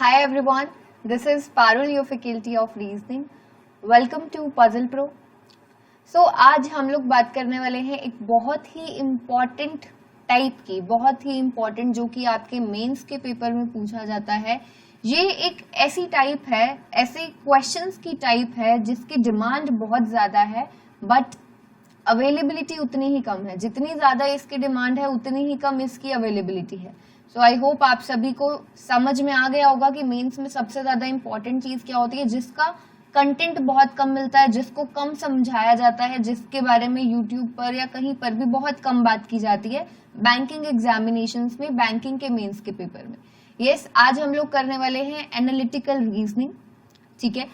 Hi everyone, this is Parul, your faculty of reasoning. Welcome to Puzzle Pro. So आज हम लोग बात करने वाले हैं एक बहुत ही इम्पॉर्टेंट टाइप की, बहुत ही इम्पॉर्टेंट जो कि आपके मेंस के पेपर में पूछा जाता है. ये एक ऐसी टाइप है, ऐसे क्वेश्चंस की टाइप है जिसकी डिमांड बहुत ज्यादा है बट अवेलेबिलिटी उतनी ही कम है. जितनी ज्यादा इसकी डिमांड है उतनी ही कम इसकी अवेलेबिलिटी है. सो आई होप आप सभी को समझ में आ गया होगा कि मेंस में सबसे ज्यादा इंपॉर्टेंट चीज क्या होती है, जिसका कंटेंट बहुत कम मिलता है, जिसको कम समझाया जाता है, जिसके बारे में यूट्यूब पर या कहीं पर भी बहुत कम बात की जाती है बैंकिंग एग्जामिनेशंस में, बैंकिंग के मेंस के पेपर में. यस, आज हम लोग करने वाले हैं एनालिटिकल रीजनिंग. ठीक है,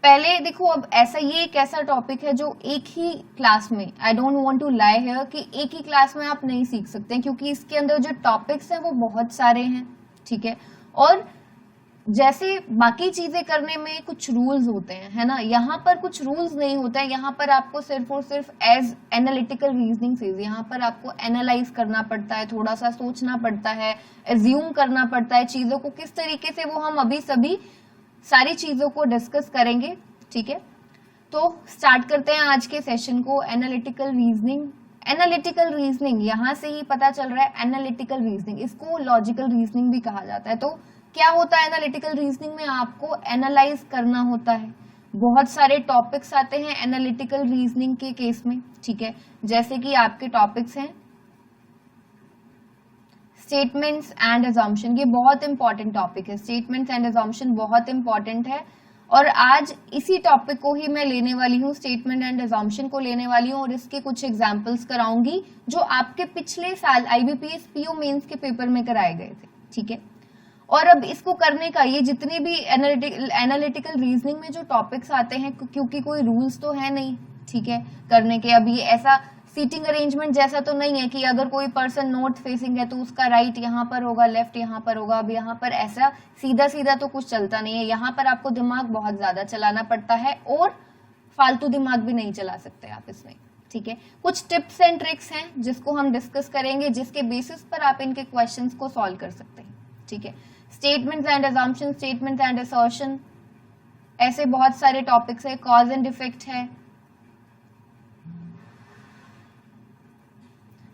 पहले देखो, अब ऐसा ये एक ऐसा टॉपिक है जो एक ही क्लास में, I don't want to lie here, कि एक ही क्लास में आप नहीं सीख सकते हैं क्योंकि इसके अंदर जो टॉपिक्स हैं वो बहुत सारे हैं. ठीक है, और जैसे बाकी चीजें करने में कुछ रूल्स होते हैं, है ना, यहाँ पर कुछ रूल्स नहीं होता है. यहाँ पर आपको सिर्फ और सिर्फ एज एनालिटिकल रीजनिंग से यहाँ पर आपको एनालाइज करना पड़ता है, थोड़ा सा सोचना पड़ता है, एज्यूम करना पड़ता है चीजों को किस तरीके से, वो हम अभी सभी सारी चीजों को डिस्कस करेंगे. ठीक है, तो स्टार्ट करते हैं आज के सेशन को. एनालिटिकल रीजनिंग, एनालिटिकल रीजनिंग यहां से ही पता चल रहा है. एनालिटिकल रीजनिंग, इसको लॉजिकल रीजनिंग भी कहा जाता है. तो क्या होता है एनालिटिकल रीजनिंग में? आपको एनालाइज करना होता है. बहुत सारे टॉपिक्स आते हैं एनालिटिकल रीजनिंग के केस में. ठीक है, जैसे कि आपके टॉपिक्स हैं स्टेटमेंट्स एंड अजम्पशन. ये बहुत इंपॉर्टेंट टॉपिक है. स्टेटमेंट्स एंड अजम्पशन बहुत इंपॉर्टेंट है और आज इसी टॉपिक को ही मैं लेने वाली हूँ, स्टेटमेंट एंड अजम्पशन को लेने वाली हूँ और इसके कुछ एग्जांपल्स कराऊंगी जो आपके पिछले साल आईबीपीएस पीओ मेंस के पेपर में कराए गए थे. ठीक है, और अब इसको करने का, ये जितने भी एनालिटिकल रीजनिंग में जो टॉपिक्स आते हैं, क्योंकि कोई रूल्स तो है नहीं, ठीक है, करने के. अब ये ऐसा सीटिंग अरेंजमेंट जैसा तो नहीं है कि अगर कोई पर्सन नॉर्थ फेसिंग है तो उसका राइट यहाँ पर होगा, लेफ्ट यहाँ पर होगा. अब यहाँ पर ऐसा सीधा सीधा तो कुछ चलता नहीं है. यहाँ पर आपको दिमाग बहुत ज्यादा चलाना पड़ता है और फालतू दिमाग भी नहीं चला सकते आप इसमें. ठीक है, कुछ टिप्स एंड ट्रिक्स हैं जिसको हम डिस्कस करेंगे, जिसके बेसिस पर आप इनके क्वेश्चंस को सॉल्व कर सकते हैं. ठीक है, statements and assumption, statements and assertion, ऐसे बहुत सारे टॉपिक्स है. कॉज एंड इफेक्ट है.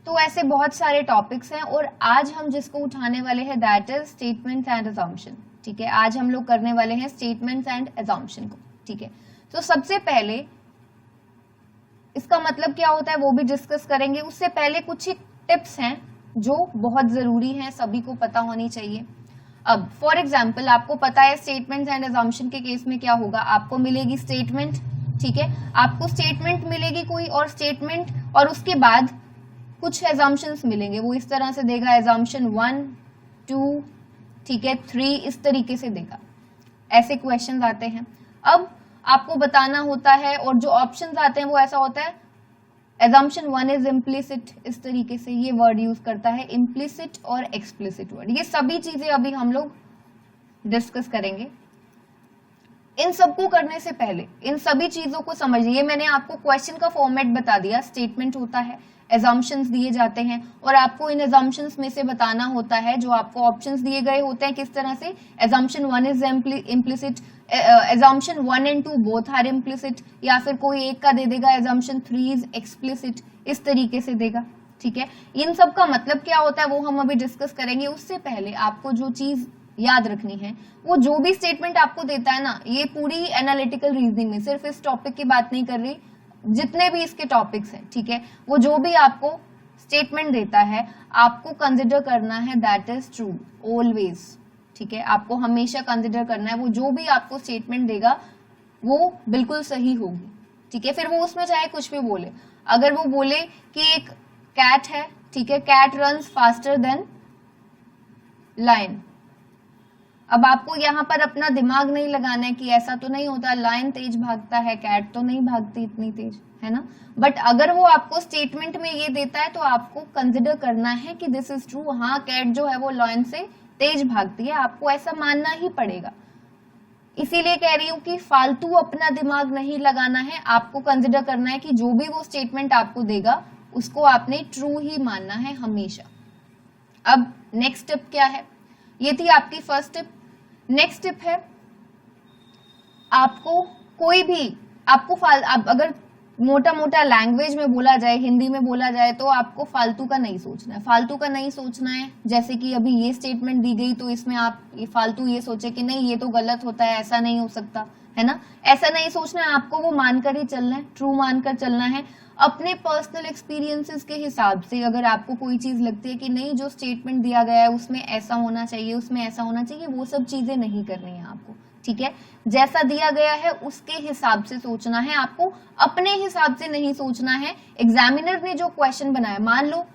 तो ऐसे बहुत सारे टॉपिक्स हैं और आज हम जिसको उठाने वाले हैं that is statements and assumption. ठीक है, आज हम लोग करने वाले हैं स्टेटमेंट्स एंड अजम्पशन को. ठीक है, तो सबसे पहले इसका मतलब क्या होता है वो भी डिस्कस करेंगे. उससे पहले कुछ टिप्स हैं जो बहुत जरूरी हैं, सभी को पता होनी चाहिए. अब फॉर एग्जाम्पल आपको पता है स्टेटमेंट्स एंड अजम्पशन के केस में क्या होगा, आपको मिलेगी स्टेटमेंट. ठीक है, आपको स्टेटमेंट मिलेगी कोई, और स्टेटमेंट और उसके बाद कुछ एजम्पशंस मिलेंगे. वो इस तरह से देगा, एजम्पशन 1, 2, ठीक है, 3, इस तरीके से देगा. ऐसे क्वेश्चंस आते हैं. अब आपको बताना होता है और जो ऑप्शंस आते हैं वो ऐसा होता है, एजम्पशन 1 इज इम्प्लिसिट, इस तरीके से ये वर्ड यूज करता है, इम्प्लिसिट और एक्सप्लिसिट वर्ड. ये सभी चीजें अभी हम लोग डिस्कस करेंगे. इन सबको करने से पहले इन सभी चीजों को समझिए. मैंने आपको क्वेश्चन का फॉर्मेट बता दिया. स्टेटमेंट होता है, एजम्पशंस दिए जाते हैं और आपको इन एजम्पशंस में से बताना होता है, जो आपको ऑप्शंस दिए गए होते हैं किस तरह से, assumption 1 is implicit, assumption 1 and 2 both are implicit, या फिर कोई एक का दे देगा एजम्पशन 3 इज एक्सप्लिसिट, इस तरीके से देगा. ठीक है, इन सब का मतलब क्या होता है वो हम अभी डिस्कस करेंगे. उससे पहले आपको जो चीज याद रखनी है, वो जो भी स्टेटमेंट आपको देता है ना, ये पूरी एनालिटिकल रीजनिंग में, सिर्फ इस टॉपिक की बात नहीं कर रही, जितने भी इसके टॉपिक्स हैं, ठीक है, वो जो भी आपको स्टेटमेंट देता है आपको कंसिडर करना है दैट इज ट्रू ऑलवेज. ठीक है, आपको हमेशा कंसिडर करना है वो जो भी आपको स्टेटमेंट देगा वो बिल्कुल सही होगी. ठीक है, फिर वो उसमें चाहे कुछ भी बोले. अगर वो बोले कि एक कैट है, ठीक है, cat runs faster than lion. अब आपको यहाँ पर अपना दिमाग नहीं लगाना है कि ऐसा तो नहीं होता, लायन तेज भागता है, कैट तो नहीं भागती इतनी तेज, है ना. बट अगर वो आपको स्टेटमेंट में ये देता है तो आपको कंसिडर करना है कि दिस इज ट्रू. हाँ, कैट जो है वो लायन से तेज भागती है, आपको ऐसा मानना ही पड़ेगा. इसीलिए कह रही हूं कि फालतू अपना दिमाग नहीं लगाना है, आपको कंसिडर करना है कि जो भी वो स्टेटमेंट आपको देगा उसको आपने ट्रू ही मानना है हमेशा. अब नेक्स्ट स्टेप क्या है, ये थी आपकी फर्स्ट टिप. नेक्स्ट टिप है, आपको कोई भी अगर मोटा मोटा लैंग्वेज में बोला जाए, हिंदी में बोला जाए, तो आपको फालतू का नहीं सोचना है। फालतू का नहीं सोचना है, जैसे कि अभी ये स्टेटमेंट दी गई तो इसमें आप फालतू ये सोचे कि नहीं ये तो गलत होता है, ऐसा नहीं हो सकता है ना, ऐसा नहीं सोचना है। आपको वो मानकर ही चलना है, ट्रू मानकर चलना है। अपने पर्सनल एक्सपीरियंसेस के हिसाब से अगर आपको कोई चीज लगती है कि नहीं जो स्टेटमेंट दिया गया है उसमें ऐसा होना चाहिए, उसमें ऐसा होना चाहिए, वो सब चीजें नहीं करनी है आपको, ठीक है। जैसा दिया गया है उसके हिसाब से सोचना है आपको, अपने हिसाब से नहीं सोचना है। एग्जामिनर ने जो क्वेश्चन बनाया, मान लो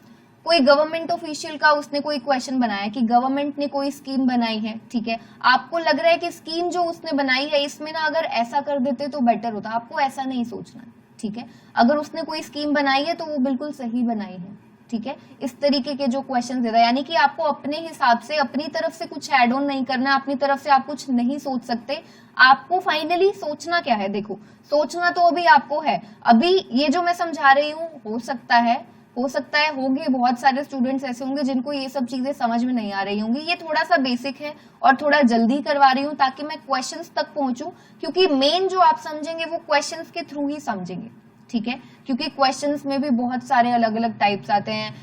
कोई गवर्नमेंट ऑफिशियल का उसने कोई क्वेश्चन बनाया कि गवर्नमेंट ने कोई स्कीम बनाई है, ठीक है, आपको लग रहा है कि स्कीम जो उसने बनाई है इसमें ना अगर ऐसा कर देते तो बेटर होता, आपको ऐसा नहीं सोचना है, ठीक है। अगर उसने कोई स्कीम बनाई है तो वो बिल्कुल सही बनाई है, ठीक है। इस तरीके के जो क्वेश्चन देता है, यानी कि आपको अपने हिसाब से अपनी तरफ से कुछ एड ऑन नहीं करना, अपनी तरफ से आप कुछ नहीं सोच सकते। आपको फाइनली सोचना क्या है, देखो सोचना तो अभी आपको है। अभी ये जो मैं समझा रही हूँ हो सकता है होंगे बहुत सारे स्टूडेंट्स ऐसे होंगे जिनको ये सब चीजें समझ में नहीं आ रही होंगी। ये थोड़ा सा बेसिक है और थोड़ा जल्दी करवा रही हूँ ताकि मैं क्वेश्चंस तक पहुंचूं, क्योंकि मेन जो आप समझेंगे वो क्वेश्चंस के थ्रू ही समझेंगे, ठीक है। क्योंकि क्वेश्चंस में भी बहुत सारे अलग अलग टाइप्स आते हैं,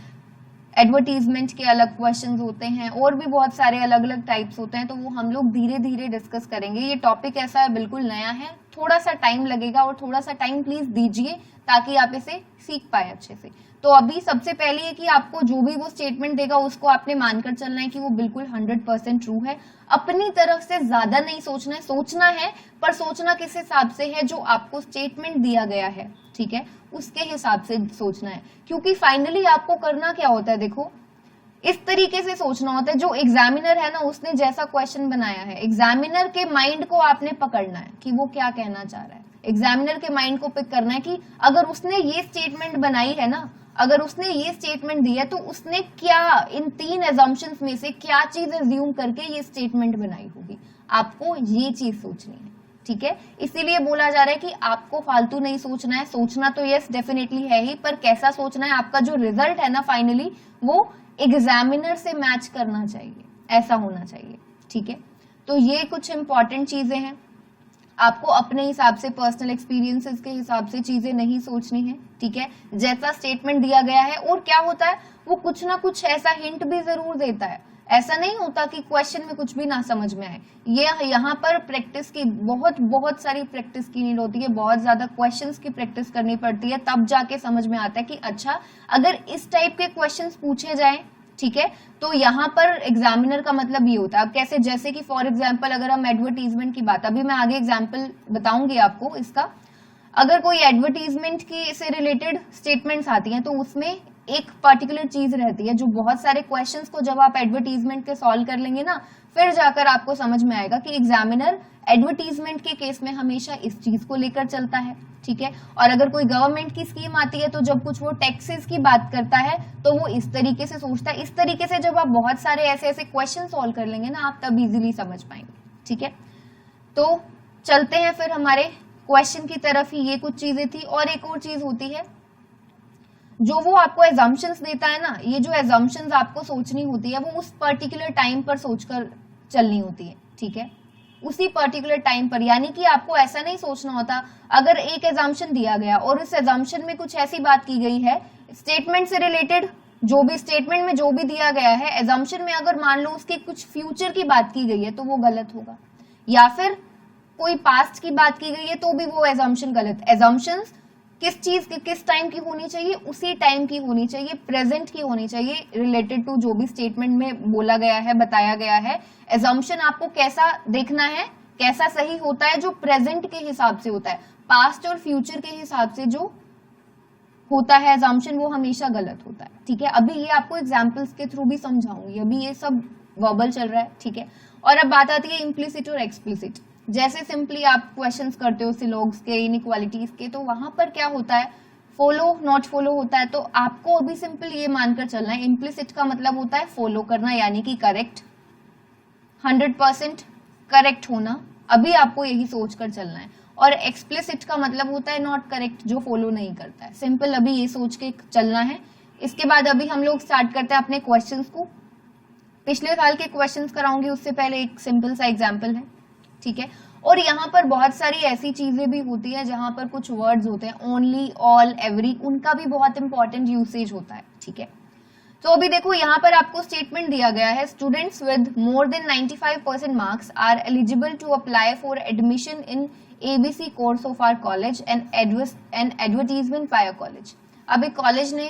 एडवर्टीजमेंट के अलग क्वेश्चंस होते हैं और भी बहुत सारे अलग अलग टाइप्स होते हैं, तो वो हम लोग धीरे धीरे डिस्कस करेंगे। ये टॉपिक ऐसा है, बिल्कुल नया है, थोड़ा सा टाइम लगेगा और थोड़ा सा टाइम प्लीज दीजिए ताकि आप इसे सीख पाए अच्छे से। तो अभी सबसे पहले है कि आपको जो भी वो स्टेटमेंट देगा उसको आपने मानकर चलना है कि वो बिल्कुल 100% ट्रू है। अपनी तरफ से ज्यादा नहीं सोचना है, सोचना है पर सोचना किस हिसाब से है, जो आपको स्टेटमेंट दिया गया है, ठीक है, उसके हिसाब से सोचना है। क्योंकि फाइनली आपको करना क्या होता है, देखो इस तरीके से सोचना होता है, जो एग्जामिनर है ना उसने जैसा क्वेश्चन बनाया है, एग्जामिनर के माइंड को आपने पकड़ना है कि वो क्या कहना चाह रहा है। एग्जामिनर के माइंड को पिक करना है कि अगर उसने ये स्टेटमेंट बनाई है ना, अगर उसने ये स्टेटमेंट दी है तो उसने क्या इन 3 एजम्पशंस में से क्या चीज एज्यूम करके ये स्टेटमेंट बनाई होगी, आपको ये चीज सोचनी है, ठीक है। इसीलिए बोला जा रहा है कि आपको फालतू नहीं सोचना है। सोचना तो यस डेफिनेटली है ही, पर कैसा सोचना है, आपका जो रिजल्ट है ना फाइनली वो एग्जामिनर से मैच करना चाहिए, ऐसा होना चाहिए, ठीक है। तो ये कुछ इंपॉर्टेंट चीजें हैं, आपको अपने हिसाब से पर्सनल एक्सपीरियंसेस के हिसाब से चीजें नहीं सोचनी है, ठीक है। जैसा स्टेटमेंट दिया गया है, और क्या होता है वो कुछ ना कुछ ऐसा हिंट भी जरूर देता है, ऐसा नहीं होता कि क्वेश्चन में कुछ भी ना समझ में आए। ये यहाँ पर प्रैक्टिस की बहुत सारी प्रैक्टिस की नीड होती है, बहुत ज्यादा क्वेश्चंस की प्रैक्टिस करनी पड़ती है, तब जाके समझ में आता है कि अच्छा अगर इस टाइप के क्वेश्चंस पूछे जाएं, ठीक है, तो यहाँ पर एग्जामिनर का मतलब ये होता है। अब कैसे, जैसे कि फॉर एग्जाम्पल अगर हम एडवर्टीजमेंट की बात, अभी मैं आगे एग्जाम्पल बताऊंगी आपको इसका, अगर कोई एडवर्टीजमेंट की से रिलेटेड स्टेटमेंट्स आती हैं तो उसमें एक पर्टिकुलर चीज रहती है, जो बहुत सारे क्वेश्चंस को जब आप एडवर्टीजमेंट के सॉल्व कर लेंगे ना, फिर जाकर आपको समझ में आएगा कि एग्जामिनर एडवर्टीजमेंट के केस में हमेशा इस चीज को लेकर चलता है, ठीक है। और अगर कोई गवर्नमेंट की स्कीम आती है तो जब कुछ वो टैक्सेस की बात करता है तो वो इस तरीके से सोचता है। इस तरीके से जब आप बहुत सारे ऐसे ऐसे क्वेश्चन सॉल्व कर लेंगे ना, आप तब इजीली समझ पाएंगे, ठीक है। तो चलते हैं फिर हमारे क्वेश्चन की तरफ ही। ये कुछ चीजें थी, और एक और चीज होती है जो वो आपको एजम्पशंस देता है ना, ये जो एजम्पशंस आपको सोचनी होती है वो उस पर्टिकुलर टाइम पर सोचकर चलनी होती है, ठीक है, उसी पर्टिकुलर टाइम पर। यानी कि आपको ऐसा नहीं सोचना होता, अगर एक एजम्पशन दिया गया और उस एजम्पशन में कुछ ऐसी बात की गई है स्टेटमेंट से रिलेटेड, जो भी स्टेटमेंट में जो भी दिया गया है एजम्पशन में, अगर मान लो उसके कुछ फ्यूचर की बात की गई है तो वो गलत होगा, या फिर कोई पास्ट की बात की गई है तो भी वो एजम्पशन गलत। एजम्पशंस किस चीज की किस टाइम की होनी चाहिए, उसी टाइम की होनी चाहिए, प्रेजेंट की होनी चाहिए, रिलेटेड टू जो भी स्टेटमेंट में बोला गया है, बताया गया है। एजम्पशन आपको कैसा देखना है, कैसा सही होता है, जो प्रेजेंट के हिसाब से होता है। पास्ट और फ्यूचर के हिसाब से जो होता है एजम्पशन वो हमेशा गलत होता है, ठीक है। अभी ये आपको एग्जाम्पल्स के थ्रू भी समझाऊंगी, अभी ये सब वर्बल चल रहा है, ठीक है। और अब बात आती है इम्प्लिसिट और एक्सप्लिसिट। जैसे सिंपली आप क्वेश्चंस करते हो सिलॉग्स के, इनइक्वालिटीज के, तो वहां पर क्या होता है, फॉलो नॉट फॉलो होता है। तो आपको अभी सिंपल ये मानकर चलना है, इम्प्लिसिट का मतलब होता है फॉलो करना, यानी कि करेक्ट, 100% करेक्ट होना, अभी आपको यही सोचकर चलना है। और एक्सप्लिसिट का मतलब होता है नॉट करेक्ट, जो फॉलो नहीं करता है। सिंपल अभी ये सोच के चलना है। इसके बाद अभी हम लोग स्टार्ट करते हैं अपने क्वेश्चंस को। पिछले साल के क्वेश्चंस कराऊंगी उससे पहले एक सिंपल सा एग्जांपल है, ठीक है। और यहाँ पर बहुत सारी ऐसी चीजें भी होती है जहां पर कुछ वर्ड्स होते हैं, ओनली, ऑल, एवरी, उनका भी बहुत इंपॉर्टेंट यूसेज होता है, ठीक है। तो अभी देखो यहाँ पर आपको स्टेटमेंट दिया गया है, students with more than 95% marks are eligible to apply for admission in ABC course of our college and advertisement by college. अब एक कॉलेज ने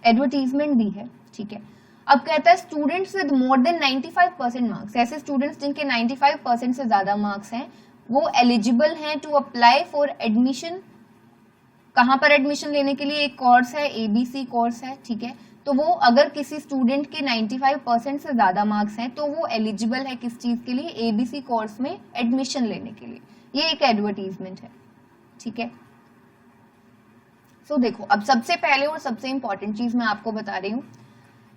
एडवर्टीजमेंट दी है, ठीक है। अब कहता है students with more than 95% marks, ऐसे स्टूडेंट्स जिनके 95% से ज्यादा मार्क्स हैं वो एलिजिबल हैं टू अप्लाई फॉर एडमिशन। कहां पर एडमिशन लेने के लिए? एक कोर्स है, एबीसी कोर्स है, ठीक है। तो वो अगर किसी स्टूडेंट के 95% से ज्यादा मार्क्स हैं तो वो एलिजिबल है किस चीज के लिए? एबीसी कोर्स में एडमिशन लेने के लिए। ये एक एडवर्टीजमेंट है, ठीक है। सो देखो, अब सबसे पहले और सबसे इंपॉर्टेंट चीज मैं आपको बता रही हूं,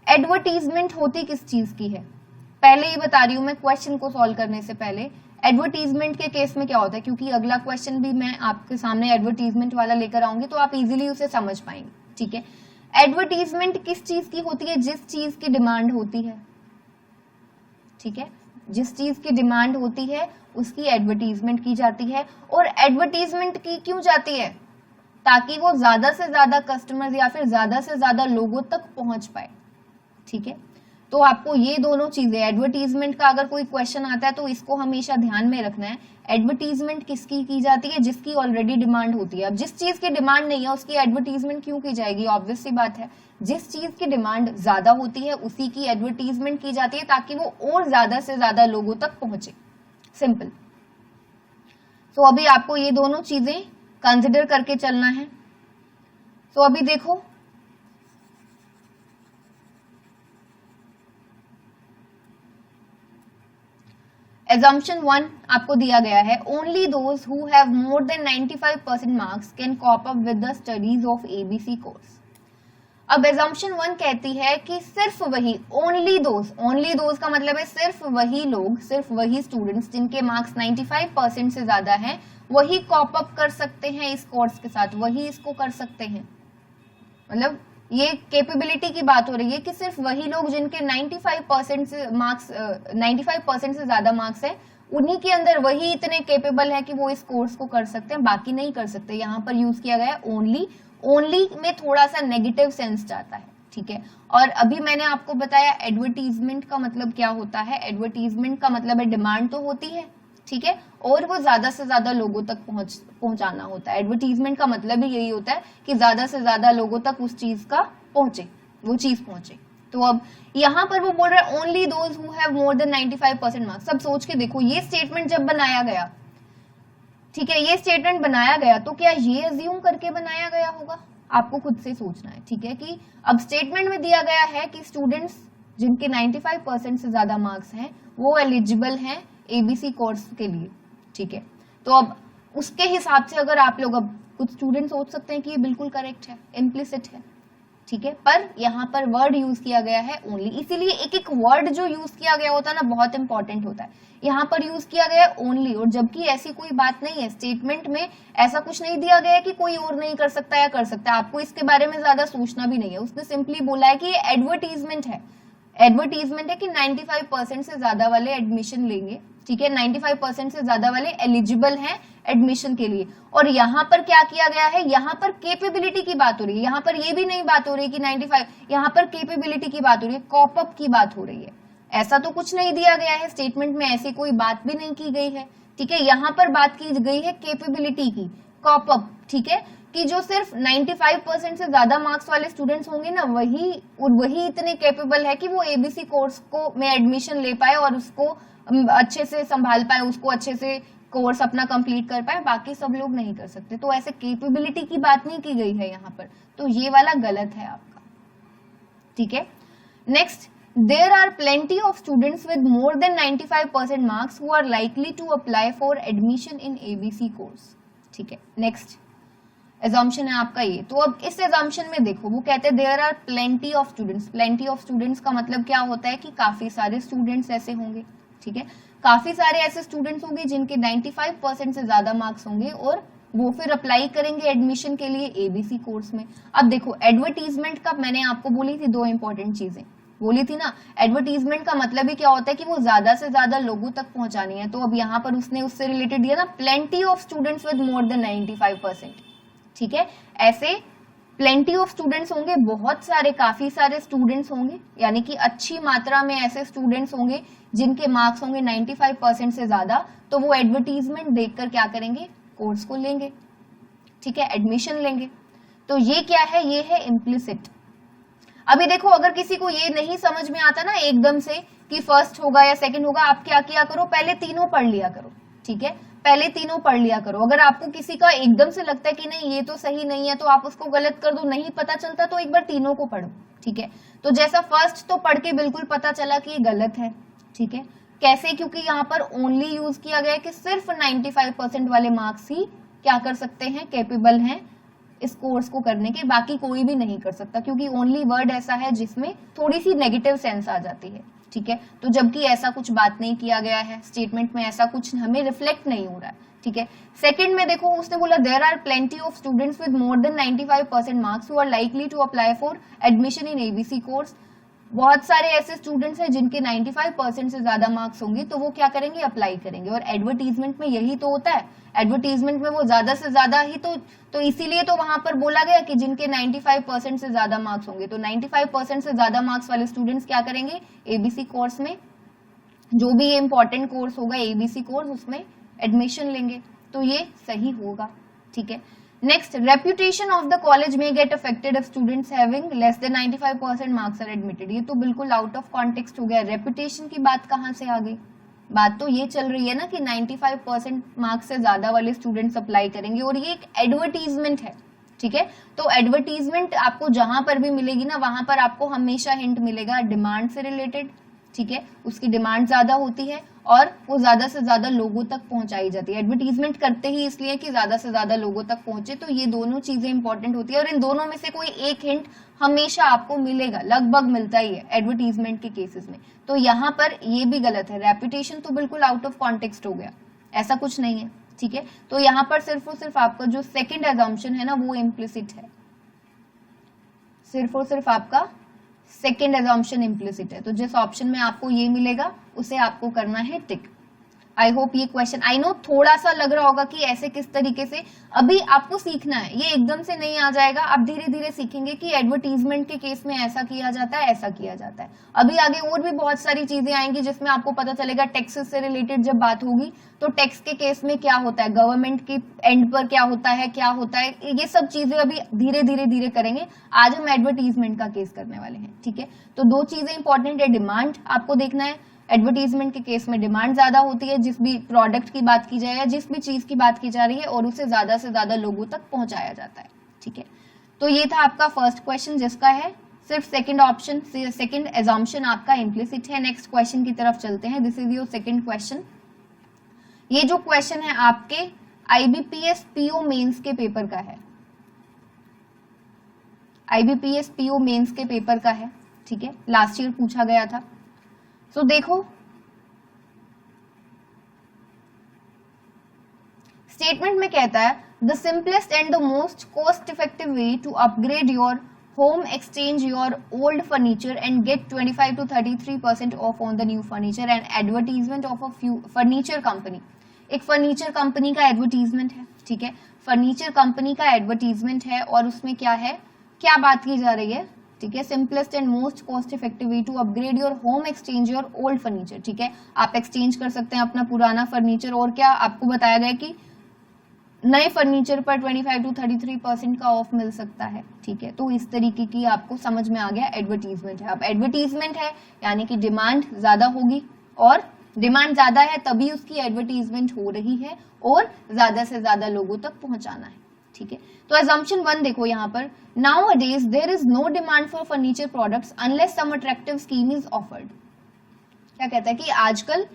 एडवर्टीजमेंट होती किस चीज की है, पहले ही बता रही हूं मैं क्वेश्चन को सॉल्व करने से पहले। एडवर्टीजमेंट के केस में क्या होता है, क्योंकि अगला क्वेश्चन भी मैं आपके सामने एडवर्टीजमेंट वाला लेकर आऊंगी तो आप इजीली उसे समझ पाएंगे, ठीक है। एडवर्टीजमेंट किस चीज की होती है? जिस चीज की डिमांड होती है, ठीक है। जिस चीज की डिमांड होती है उसकी एडवर्टीजमेंट की जाती है। और एडवर्टीजमेंट की क्यों जाती है? ताकि वो ज्यादा से ज्यादा कस्टमर्स या फिर ज्यादा से ज्यादा लोगों तक पहुंच पाए, ठीक है। तो आपको ये दोनों चीजें, एडवर्टीजमेंट का अगर कोई क्वेश्चन आता है तो इसको हमेशा ध्यान में रखना है। एडवर्टीजमेंट किसकी की जाती है? जिसकी ऑलरेडी डिमांड होती है। अब जिस चीज की डिमांड नहीं है उसकी एडवर्टीजमेंट क्यों की जाएगी? ऑब्वियस सी बात है, जिस चीज की डिमांड ज्यादा होती है उसी की एडवर्टीजमेंट की जाती है ताकि वो और ज्यादा से ज्यादा लोगों तक पहुंचे, सिंपल। तो अभी आपको ये दोनों चीजें कंसिडर करके चलना है। तो अभी देखो, Assumption 1 आपको दिया गया है, only those who have more than 95% marks can cope up with the studies of ABC course। अब Assumption 1 कहती है कि सिर्फ वही, only those का मतलब है सिर्फ वही लोग, सिर्फ वही स्टूडेंट्स जिनके मार्क्स 95% से ज्यादा हैं वही कॉप अप कर सकते हैं इस कोर्स के साथ, वही इसको कर सकते हैं। मतलब ये कैपेबिलिटी की बात हो रही है कि सिर्फ वही लोग जिनके 95% से मार्क्स 95% से ज्यादा मार्क्स है उन्हीं के अंदर वही इतने कैपेबल है कि वो इस कोर्स को कर सकते हैं, बाकी नहीं कर सकते। यहाँ पर यूज किया गया ओनली, ओनली में थोड़ा सा नेगेटिव सेंस जाता है, ठीक है। और अभी मैंने आपको बताया एडवर्टीजमेंट का मतलब क्या होता है। एडवर्टीजमेंट का मतलब है डिमांड तो होती है, ठीक है, और वो ज्यादा से ज्यादा लोगों तक पहुंचाना होता है। एडवर्टीजमेंट का मतलब ही यही होता है कि ज्यादा से ज्यादा लोगों तक उस चीज का पहुंचे, वो चीज पहुंचे। तो अब यहाँ पर वो बोल रहा है only those who have more than 95% marks. सब सोच के देखो, ये स्टेटमेंट जब बनाया गया, ठीक है, ये स्टेटमेंट बनाया गया तो क्या ये अज्यूम करके बनाया गया होगा? आपको खुद से सोचना है, ठीक है, कि अब स्टेटमेंट में दिया गया है कि स्टूडेंट्स जिनके 95% से ज्यादा मार्क्स हैं वो एलिजिबल हैं एबीसी कोर्स के लिए, ठीक है। तो अब उसके हिसाब से अगर आप लोग, अब कुछ स्टूडेंट सोच सकते हैं कि ये बिल्कुल करेक्ट है, इम्प्लिसिट है, ठीक है, पर यहाँ पर वर्ड यूज किया गया है ओनली। इसीलिए एक एक वर्ड जो यूज किया गया होता है ना बहुत इंपॉर्टेंट होता है। यहाँ पर यूज किया गया है ओनली, और जबकि ऐसी कोई बात नहीं है, स्टेटमेंट में ऐसा कुछ नहीं दिया गया है कि कोई और नहीं कर सकता या कर सकता है। आपको इसके बारे में ज्यादा सोचना भी नहीं है। उसने सिंपली बोला है कि ये एडवर्टीजमेंट है, एडवर्टीजमेंट है कि 95% से ज्यादा वाले एडमिशन लेंगे, ठीक है, 95% से ज्यादा वाले एलिजिबल हैं एडमिशन के लिए। और यहाँ पर क्या किया गया है, यहाँ पर कैपेबिलिटी की बात हो रही है। यहाँ पर ये भी नहीं बात हो रही कि 95, यहाँ पर कैपेबिलिटी की बात हो रही है, कॉप अप की बात हो रही है। ऐसा तो कुछ नहीं दिया गया है स्टेटमेंट में, ऐसी कोई बात भी नहीं की गई है, ठीक है। यहाँ पर बात की गई है कैपेबिलिटी की, कॉप अप, ठीक है, कि जो सिर्फ 95% से ज्यादा मार्क्स वाले स्टूडेंट्स होंगे ना वही इतने कैपेबल है कि वो एबीसी कोर्स को में एडमिशन ले पाए और उसको अच्छे से संभाल पाए, उसको अच्छे से कोर्स अपना कंप्लीट कर पाए, बाकी सब लोग नहीं कर सकते। तो ऐसे कैपेबिलिटी की बात नहीं की गई है यहाँ पर, तो ये वाला गलत है आपका, ठीक है। Next, there are plenty of students with more than 95% marks who are likely to apply for admission in ABC course, ठीक है। नेक्स्ट assumption है आपका ये। तो अब इस assumption में देखो, वो कहते हैं there are plenty of students। plenty of students का मतलब क्या होता है कि काफी सारे स्टूडेंट्स ऐसे होंगे, ठीक है, काफी सारे ऐसे स्टूडेंट्स होंगे जिनके 95% से ज्यादा मार्क्स होंगे और वो फिर अप्लाई करेंगे एडमिशन के लिए एबीसी कोर्स में। अब देखो, एडवर्टीजमेंट का मैंने आपको बोली थी दो इंपॉर्टेंट चीजें, बोली थी ना, एडवर्टीजमेंट का मतलब ही क्या होता है कि वो ज्यादा से ज्यादा लोगों तक पहुंचानी है। तो अब यहाँ पर उसने उससे रिलेटेड दिया ना, plenty of students with more than 95%। ठीक है, ऐसे प्लेंटी ऑफ स्टूडेंट्स होंगे, बहुत सारे, काफी सारे स्टूडेंट्स होंगे, यानी कि अच्छी मात्रा में ऐसे स्टूडेंट्स होंगे जिनके मार्क्स होंगे 95% से ज्यादा, तो वो एडवर्टीजमेंट देखकर क्या करेंगे, कोर्स को लेंगे। ठीक है, एडमिशन लेंगे। तो ये क्या है, ये है इम्प्लिसिट। अभी देखो, अगर किसी को ये नहीं समझ में आता ना एकदम से कि फर्स्ट होगा या सेकंड होगा, आप क्या किया करो, पहले तीनों पढ़ लिया करो। ठीक है, पहले तीनों पढ़ लिया करो। अगर आपको किसी का एकदम से लगता है कि नहीं ये तो सही नहीं है, तो आप उसको गलत कर दो, नहीं पता चलता तो एक बार तीनों को पढ़ो। ठीक है, तो जैसा फर्स्ट तो पढ़ के बिल्कुल पता चला कि ये गलत है। ठीक है, कैसे, क्योंकि यहाँ पर ओनली यूज किया गया है कि सिर्फ 95% वाले मार्क्स ही क्या कर सकते हैं, कैपेबल हैं इस कोर्स को करने के, बाकी कोई भी नहीं कर सकता, क्योंकि ओनली वर्ड ऐसा है जिसमें थोड़ी सी नेगेटिव सेंस आ जाती है। ठीक है, तो जबकि ऐसा कुछ बात नहीं किया गया है, स्टेटमेंट में ऐसा कुछ हमें रिफ्लेक्ट नहीं हो रहा है। ठीक है, सेकंड में देखो, उसने बोला there are plenty of students with more than 95% marks who are likely to apply for admission in ABC course. बहुत सारे ऐसे स्टूडेंट्स हैं जिनके 95% से ज्यादा मार्क्स होंगे, तो वो क्या करेंगे, अप्लाई करेंगे। और एडवर्टीजमेंट में यही तो होता है, एडवर्टीजमेंट में वो ज्यादा से ज्यादा ही तो इसीलिए तो वहां पर बोला गया कि जिनके 95% से ज्यादा मार्क्स होंगे, तो 95% से ज्यादा मार्क्स वाले स्टूडेंट्स क्या करेंगे, एबीसी कोर्स में, जो भी ये इंपॉर्टेंट कोर्स होगा एबीसी कोर्स, उसमें एडमिशन लेंगे। तो ये सही होगा। ठीक है, next, reputation of the college may get affected if students having less than 95% marks are admitted. ये तो बिल्कुल आउट ऑफ कॉन्टेक्स्ट हो गया। रेप्यूटेशन की बात कहां से आ गई, बात तो ये चल रही है ना कि 95% मार्क्स से ज्यादा वाले स्टूडेंट्स अप्लाई करेंगे, और ये एक एडवर्टीजमेंट है। ठीक है, तो एडवर्टीजमेंट आपको जहां पर भी मिलेगी ना, वहां पर आपको हमेशा हिंट मिलेगा डिमांड से रिलेटेड। ठीक है, उसकी डिमांड ज्यादा होती है और वो ज्यादा से ज्यादा लोगों तक पहुंचाई जाती है। एडवर्टीजमेंट करते ही इसलिए कि ज्यादा से ज्यादा लोगों तक पहुंचे, तो ये दोनों चीजें इंपॉर्टेंट होती है, और इन दोनों में से कोई एक हिंट हमेशा आपको मिलेगा, लगभग मिलता ही है एडवर्टीजमेंट के केसेस में। तो यहाँ पर ये भी गलत है, रेपुटेशन तो बिल्कुल आउट ऑफ कॉन्टेक्स्ट हो गया, ऐसा कुछ नहीं है। ठीक है, तो यहाँ पर सिर्फ और सिर्फ आपका जो सेकेंड एजम्पशन है ना, वो इम्प्लिसिट है, सिर्फ और सिर्फ आपका सेकेंड एजम्पशन इम्प्लिसिट है। तो जिस ऑप्शन में आपको ये मिलेगा उसे आपको करना है टिक। आई होप ये क्वेश्चन, आई नो थोड़ा सा लग रहा होगा कि ऐसे किस तरीके से, अभी आपको सीखना है, ये एकदम से नहीं आ जाएगा, आप धीरे धीरे सीखेंगे कि एडवर्टीजमेंट के केस में ऐसा किया जाता है, ऐसा किया जाता है। अभी आगे और भी बहुत सारी चीजें आएंगी जिसमें आपको पता चलेगा, टैक्सेस से रिलेटेड जब बात होगी तो टैक्स के केस में क्या होता है, गवर्नमेंट के एंड पर क्या होता है, ये सब चीजें अभी धीरे धीरे करेंगे। आज हम एडवर्टीजमेंट का केस करने वाले हैं। ठीक है, तो दो चीजें इंपॉर्टेंट है, डिमांड आपको देखना है, एडवर्टीजमेंट के केस में डिमांड ज्यादा होती है, जिस भी प्रोडक्ट की बात की जाए या जिस भी चीज की बात की जा रही है, और उसे ज्यादा से ज्यादा लोगों तक पहुंचाया जाता है। ठीक है, तो ये था आपका फर्स्ट क्वेश्चन जिसका है सिर्फ सेकंड ऑप्शन, सेकंड एजम्पशन आपका इम्प्लिसिट है। नेक्स्ट क्वेश्चन की तरफ चलते हैं, this is your second question. ये जो क्वेश्चन है आपके आईबीपीएस पीओ मेंस के पेपर का है, आईबीपीएस पीओ मेंस के पेपर का है। ठीक है, लास्ट ईयर पूछा गया था। तो देखो, स्टेटमेंट में कहता है the simplest and the most cost effective way to upgrade your home, exchange your old furniture and get 25 to 33% off on the new furniture and advertisement of a furniture company. एक furniture company का advertisement है। ठीक है, furniture company का advertisement है, और उसमें क्या है, क्या बात की जा रही है। ठीक है, simplest and most cost effective way to upgrade your home, exchange your old furniture. ठीक है, आप एक्सचेंज कर सकते हैं अपना पुराना फर्नीचर, और क्या आपको बताया गया कि नए फर्नीचर पर 25 to 33% का ऑफ मिल सकता है। ठीक है, तो इस तरीके की आपको समझ में आ गया एडवर्टीजमेंट है। अब एडवर्टीजमेंट है यानी कि डिमांड ज्यादा होगी, और डिमांड ज्यादा है तभी उसकी एडवर्टीजमेंट हो रही है, और ज्यादा से ज्यादा लोगों तक पहुंचाना है। ठीक है, तो assumption 1 देखो यहाँ पर, nowadays there is no demand for furniture products unless some attractive scheme is offered। क्या कहता है कि आजकल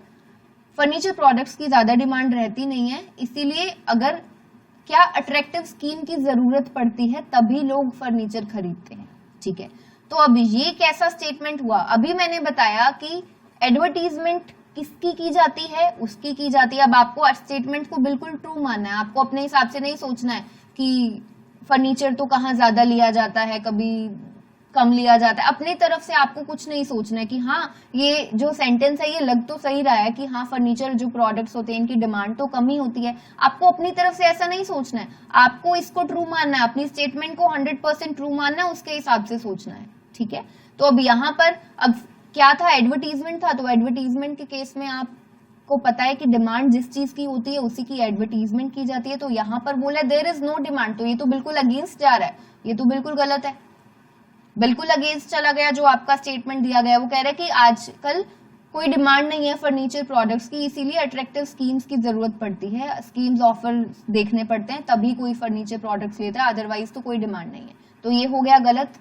फर्नीचर प्रोडक्ट्स की ज्यादा डिमांड रहती नहीं है, इसीलिए अगर क्या अट्रैक्टिव स्कीम की जरूरत पड़ती है तभी लोग फर्नीचर खरीदते हैं। ठीक है, तो अब ये कैसा स्टेटमेंट हुआ, अभी मैंने बताया कि एडवर्टीजमेंट किसकी की जाती है, उसकी की जाती है। अब आपको स्टेटमेंट को बिल्कुल ट्रू मानना है, आपको अपने हिसाब से नहीं सोचना है कि फर्नीचर तो कहाँ ज्यादा लिया जाता है, कभी कम लिया जाता है। अपनी तरफ से आपको कुछ नहीं सोचना है कि हाँ ये जो सेंटेंस है ये लग तो सही रहा है कि हाँ फर्नीचर जो प्रोडक्ट्स होते हैं इनकी डिमांड तो कम ही होती है, आपको अपनी तरफ से ऐसा नहीं सोचना है, आपको इसको ट्रू मानना है, अपनी स्टेटमेंट को 100% ट्रू मानना है, उसके हिसाब से सोचना है। ठीक है, तो अब यहाँ पर अब क्या था, एडवर्टीजमेंट था, तो एडवर्टीजमेंट के केस में आपको पता है कि डिमांड जिस चीज की होती है उसी की एडवर्टीजमेंट की जाती है। तो यहाँ पर बोला देयर इज नो डिमांड, तो ये तो बिल्कुल अगेंस्ट जा रहा है, ये तो बिल्कुल गलत है, बिल्कुल अगेंस्ट चला गया जो आपका स्टेटमेंट दिया गया। वो कह रहा है कि आजकल कोई डिमांड नहीं है फर्नीचर प्रोडक्ट्स की, इसीलिए अट्रैक्टिव स्कीम्स की जरूरत पड़ती है, स्कीम्स ऑफर देखने पड़ते हैं तभी कोई फर्नीचर प्रोडक्ट्स लेता है, अदरवाइज तो कोई डिमांड नहीं है। तो ये हो गया गलत,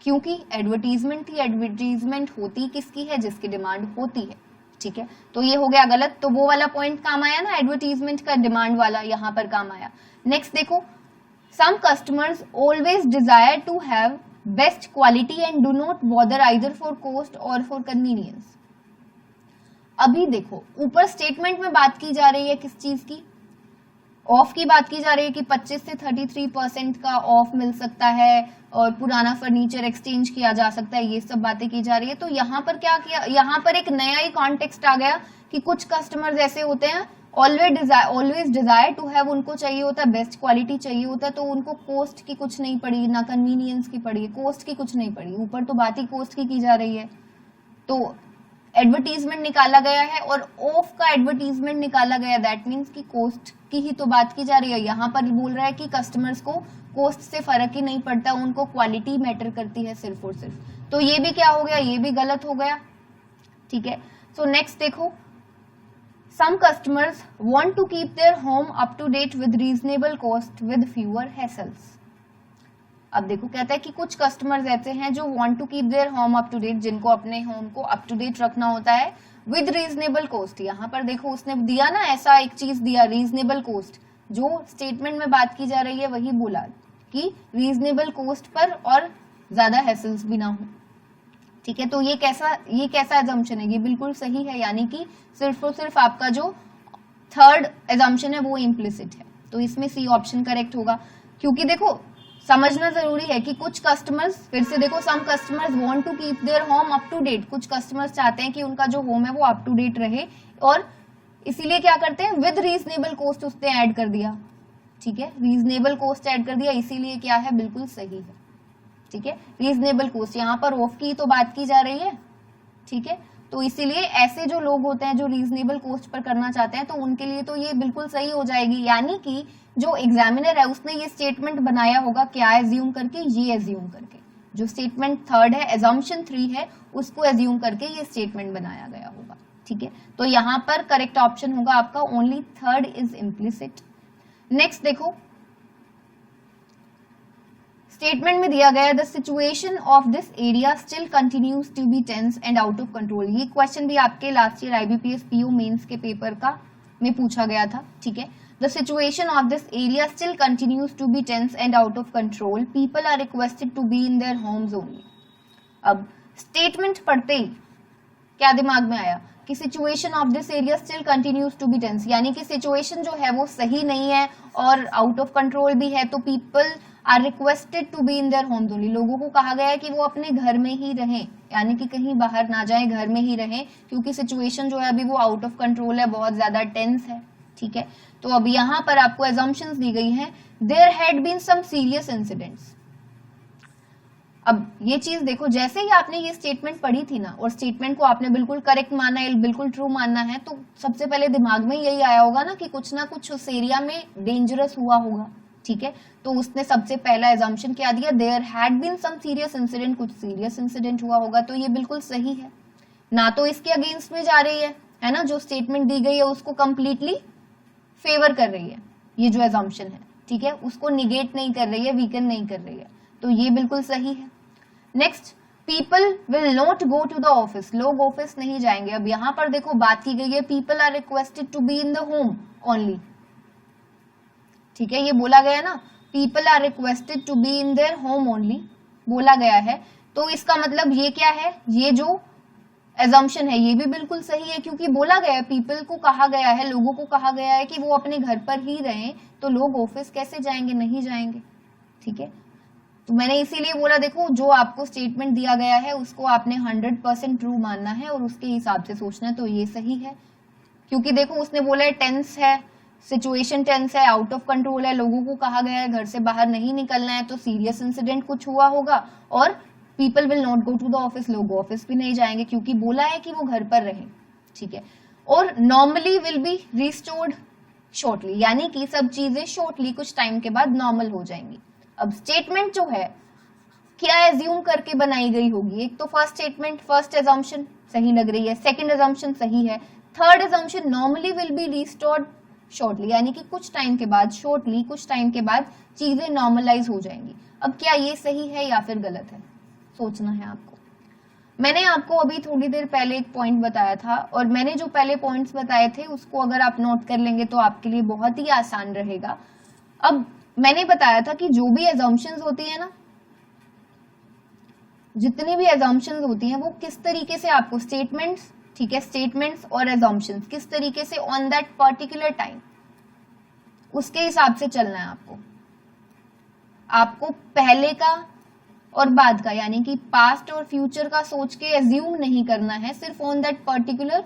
क्योंकि एडवर्टीजमेंट ही एडवर्टीजमेंट होती किसकी है, जिसकी डिमांड होती है। ठीक है, तो ये हो गया गलत, तो वो वाला पॉइंट काम आया ना, एडवर्टीजमेंट का डिमांड वाला यहाँ पर काम आया। नेक्स्ट देखो, some customers always desire to have best quality and do not bother either for cost और फॉर कन्वीनियंस। अभी देखो ऊपर स्टेटमेंट में बात की जा रही है किस चीज की, ऑफ की बात की जा रही है कि 25 से 33% का ऑफ मिल सकता है और पुराना फर्नीचर एक्सचेंज किया जा सकता है, ये सब बातें की जा रही है। तो यहाँ पर क्या किया, यहाँ पर एक नया ही कॉन्टेक्स्ट आ गया कि कुछ कस्टमर्स ऐसे होते हैं ऑलवेज डिजायर टू हैव, उनको चाहिए होता है बेस्ट क्वालिटी चाहिए होता है, तो उनको कॉस्ट की कुछ नहीं पड़ी ना कन्वीनियंस की पड़ी, कॉस्ट की कुछ नहीं पड़ी, ऊपर तो बात ही कॉस्ट की जा रही है। तो एडवर्टीजमेंट निकाला गया है और ऑफ का एडवर्टीजमेंट निकाला गया, दैट मीन्स कि कॉस्ट की ही तो बात की जा रही है। यहाँ पर बोल रहा है कि कस्टमर्स को कॉस्ट से फर्क ही नहीं पड़ता, उनको क्वालिटी मैटर करती है सिर्फ और सिर्फ। तो ये भी क्या हो गया, ये भी गलत हो गया। ठीक है, सो नेक्स्ट देखो, some customers want to keep their home up to date with reasonable cost with fewer hassles. अब देखो कहता है कि कुछ कस्टमर्स ऐसे हैं जो want to keep their home up to date, जिनको अपने होम को अप टू डेट रखना होता है विद रीजनेबल कॉस्ट। यहाँ पर देखो उसने दिया ना ऐसा एक चीज दिया, रीजनेबल कॉस्ट, जो स्टेटमेंट में बात की जा रही है वही बोला कि रीजनेबल कॉस्ट पर और ज्यादा हैसल्स भी ना हो। ठीक है, तो ये कैसा एजम्पशन है, ये बिल्कुल सही है, यानी कि सिर्फ और सिर्फ आपका जो थर्ड एजम्पशन है वो इम्प्लिसिट है, तो इसमें सी ऑप्शन करेक्ट होगा। क्योंकि देखो समझना जरूरी है कि कुछ कस्टमर्स, फिर से देखो, some customers want to keep their home up to date, कुछ कस्टमर्स चाहते हैं कि उनका जो होम है वो अप टू डेट रहे, और इसीलिए क्या करते हैं विद रीजनेबल कॉस्ट उसने ऐड कर दिया। ठीक है, रीजनेबल कॉस्ट ऐड कर दिया, इसीलिए क्या है, बिल्कुल सही है। ठीक है, रीजनेबल कॉस्ट, यहाँ पर ऑफ की तो बात की जा रही है। ठीक है, तो इसीलिए ऐसे जो लोग होते हैं जो रीजनेबल कॉस्ट पर करना चाहते हैं तो उनके लिए तो ये बिल्कुल सही हो जाएगी। यानी कि जो एग्जामिनर है उसने ये स्टेटमेंट बनाया होगा क्या एज्यूम करके, ये एज्यूम करके, जो स्टेटमेंट थर्ड है, एजम्पशन 3 है, उसको एज्यूम करके ये स्टेटमेंट बनाया गया होगा। ठीक है, तो यहाँ पर करेक्ट ऑप्शन होगा आपका only third is implicit. Next देखो, स्टेटमेंट में दिया गया the situation of this area still continues to be tense and out of control. ये क्वेश्चन भी आपके last year IBPS PO mains के पेपर का में पूछा गया था। ठीक है, the situation of this area still continues to be tense and out of control, people are requested to be in their homes only. अब स्टेटमेंट पढ़ते ही क्या दिमाग में आया कि situation of this area still continues to be tense, यानी कि सिचुएशन जो है वो सही नहीं है और आउट ऑफ कंट्रोल भी है, तो people are requested to be in their homes only, लोगों को कहा गया है कि वो अपने घर में ही रहें, यानी कि कहीं बाहर ना जाएं, घर में ही रहें, क्योंकि सिचुएशन जो है अभी वो आउट ऑफ कंट्रोल है, बहुत ज्यादा टेंस है। ठीक है, तो अब यहाँ पर आपको एजम्पशंस दी गई हैं, there had been some serious incidents. अब ये चीज देखो, जैसे ही आपने ये स्टेटमेंट पढ़ी थी ना और स्टेटमेंट को आपने बिल्कुल करेक्ट माना है, बिल्कुल ट्रू मानना है, तो सबसे पहले दिमाग में यही आया होगा ना कुछ उस एरिया में डेंजरस हुआ होगा। ठीक है, तो उसने सबसे पहला एजम्पशन क्या दिया, there had been some serious incident, कुछ सीरियस इंसिडेंट हुआ होगा, तो ये बिल्कुल सही है। ना तो इसके अगेंस्ट में जा रही है ना, जो स्टेटमेंट दी गई है उसको कंप्लीटली फेवर कर रही है, ये जो एजम्पशन है। ठीक है, उसको निगेट नहीं कर रही है, वीकन नहीं कर रही है, तो ये बिल्कुल सही है। Next, people will not go to the office, लोग ऑफिस नहीं जाएंगे। अब यहाँ पर देखो बात की गई है people are requested to be in the home only. ठीक है, ये बोला गया ना, people are requested to be in their home only बोला गया है, तो इसका मतलब ये क्या है, ये जो एजम्पशन है ये भी बिल्कुल सही है, क्योंकि बोला गया है, पीपल को कहा गया है, लोगों को कहा गया है कि वो अपने घर पर ही रहें, तो लोग ऑफिस कैसे जाएंगे, नहीं जाएंगे। ठीक है, तो मैंने इसीलिए बोला देखो जो आपको स्टेटमेंट दिया गया है उसको आपने 100% ट्रू मानना है और उसके हिसाब से सोचना है, तो ये सही है। क्योंकि देखो उसने बोला है टेंस है, सिचुएशन टेंस है, आउट ऑफ कंट्रोल है, लोगों को कहा गया है घर से बाहर नहीं निकलना है, तो सीरियस इंसिडेंट कुछ हुआ होगा और people will not go to the office, लोग ऑफिस भी नहीं जाएंगे क्योंकि बोला है कि वो घर पर रहें, ठीक है। और normally will be restored shortly, यानी कि सब चीजें शॉर्टली कुछ टाइम के बाद नॉर्मल हो जाएंगी। अब स्टेटमेंट जो है क्या एज्यूम करके बनाई गई होगी, एक तो फर्स्ट स्टेटमेंट फर्स्ट एजम्पशन सही लग रही है, सेकंड एजम्पशन सही है, third assumption normally will be restored shortly, यानी कि कुछ टाइम के बाद शॉर्टली कुछ टाइम के बाद चीजें नॉर्मलाइज हो जाएंगी। अब क्या ये सही है या फिर गलत है, सोचना है आपको। मैंने आपको अभी थोड़ी देर पहले एक पॉइंट बताया था और मैंने जो पहले पॉइंट्स बताए थे उसको अगर आप नोट कर लेंगे तो आपके लिए बहुत ही आसान रहेगा। अब मैंने बताया था कि जो भी एजम्पशंस होती है ना, जितनी भी एजम्पशंस होती हैं वो किस तरीके से आपको स्टेटमेंट्स, ठीक है, स्टेटमेंट्स और एजम्पशंस किस तरीके से ऑन दैट पर्टिकुलर टाइम उसके हिसाब से चलना है आपको पहले का और बाद का, यानी कि पास्ट और फ्यूचर का सोच के एज्यूम नहीं करना है, सिर्फ ऑन दैट पर्टिकुलर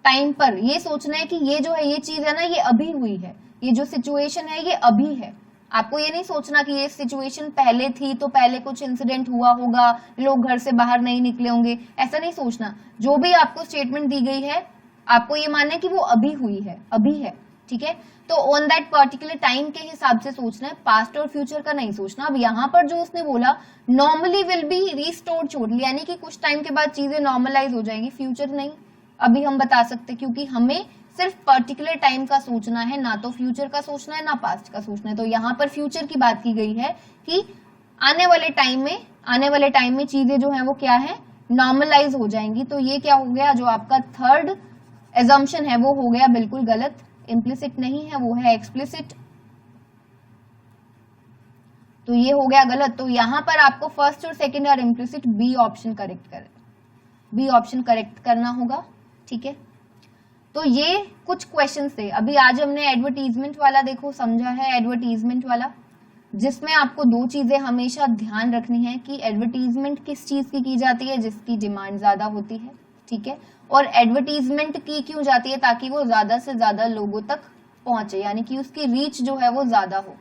टाइम पर ये सोचना है कि ये जो है ये चीज है ना ये अभी हुई है, ये जो सिचुएशन है ये अभी है। आपको ये नहीं सोचना कि ये सिचुएशन पहले थी तो पहले कुछ इंसिडेंट हुआ होगा, लोग घर से बाहर नहीं निकले होंगे, ऐसा नहीं सोचना। जो भी आपको स्टेटमेंट दी गई है आपको ये मानना है कि वो अभी हुई है, अभी है, ठीक है। तो ऑन दैट पर्टिकुलर टाइम के हिसाब से सोचना है, पास्ट और फ्यूचर का नहीं सोचना। अब यहाँ पर जो उसने बोला normally will be restored shortly, यानी कि कुछ टाइम के बाद चीजें नॉर्मलाइज हो जाएंगी, फ्यूचर नहीं अभी हम बता सकते क्योंकि हमें सिर्फ पर्टिकुलर टाइम का सोचना है, ना तो फ्यूचर का सोचना है ना पास्ट का सोचना है। तो यहाँ पर फ्यूचर की बात की गई है कि आने वाले टाइम में चीजें जो है वो क्या है, नॉर्मलाइज हो जाएंगी। तो ये क्या हो गया, जो आपका थर्ड एजम्पशन है वो हो गया बिल्कुल गलत, इम्प्लिसिट नहीं है वो है एक्सप्लिसिट, तो ये हो गया गलत। तो यहां पर आपको फर्स्ट और सेकंड और इम्प्लिसिट बी ऑप्शन करेक्ट करना होगा, ठीक है। तो ये कुछ क्वेश्चंस थे। अभी आज हमने एडवर्टीजमेंट वाला देखो समझा है, एडवर्टीजमेंट वाला जिसमें आपको दो चीजें हमेशा ध्यान रखनी है कि एडवर्टीजमेंट किस चीज की जाती है, जिसकी डिमांड ज्यादा होती है, ठीक है, और एडवर्टीजमेंट की क्यों जाती है, ताकि वो ज्यादा से ज्यादा लोगों तक पहुंचे, यानी कि उसकी रीच जो है वो ज्यादा हो।